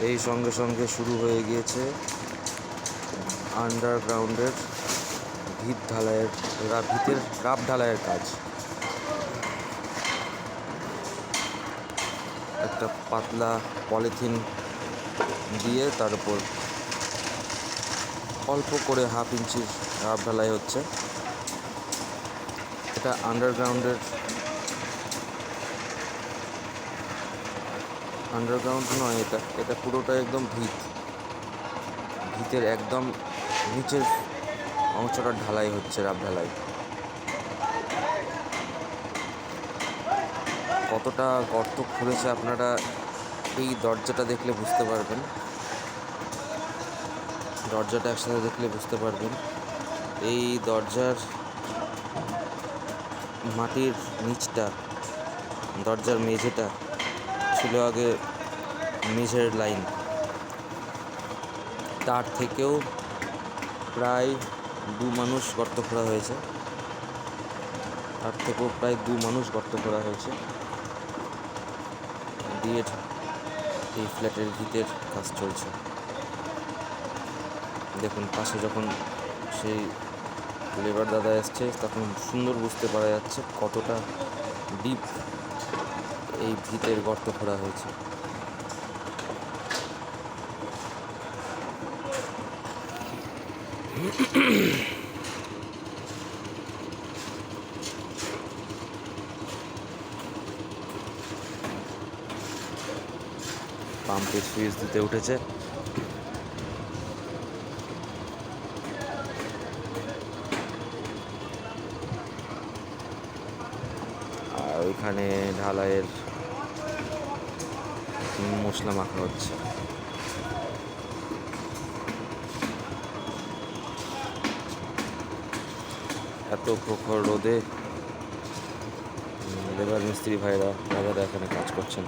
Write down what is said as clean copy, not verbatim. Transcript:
এই সঙ্গে সঙ্গে শুরু হয়ে গিয়েছে আন্ডারগ্রাউন্ডের ভিতের রাব ঢালাইয়ের কাজ। একটা পাতলা পলিথিন দিয়ে তার উপর অল্প করে 1/2 ইঞ্চির রাব ঢালাই হচ্ছে। এটা আন্ডারগ্রাউন্ড নয়, এটা পুরোটা একদম ভিতের একদম নিচের অংশটা ঢালাই হচ্ছে, রাব ঢালাই। কতটা গর্ত খুঁড়েছে আপনারা এই দরজাটা দেখলে বুঝতে পারবেন। দরজাটা একসাথে দেখলে বুঝতে পারবেন। এই দরজার মাটির নিচটা, দরজার মেঝেটা ছিল আগে মেঝের লাইন, তার থেকেও প্রায় 2 মানুষ গর্ত খোঁড়া হয়েছে। দিয়ে এই ফ্ল্যাটের ভিতের কাজ চলছে। দেখুন পাশে যখন সেই লেবার দাদা এসছে তখন সুন্দর বুঝতে পারা যাচ্ছে কতটা ডিপ এই ভিতের গর্ত খোঁড়া হয়েছে। পাম্পের সুইচ দিতে উঠেছে। আর ওইখানে ঢালাইয়ের মশলা মাখা হচ্ছে। এত প্রখর রোদে লেবার মিস্ত্রি ভাইরা দাদারা এখানে কাজ করছেন।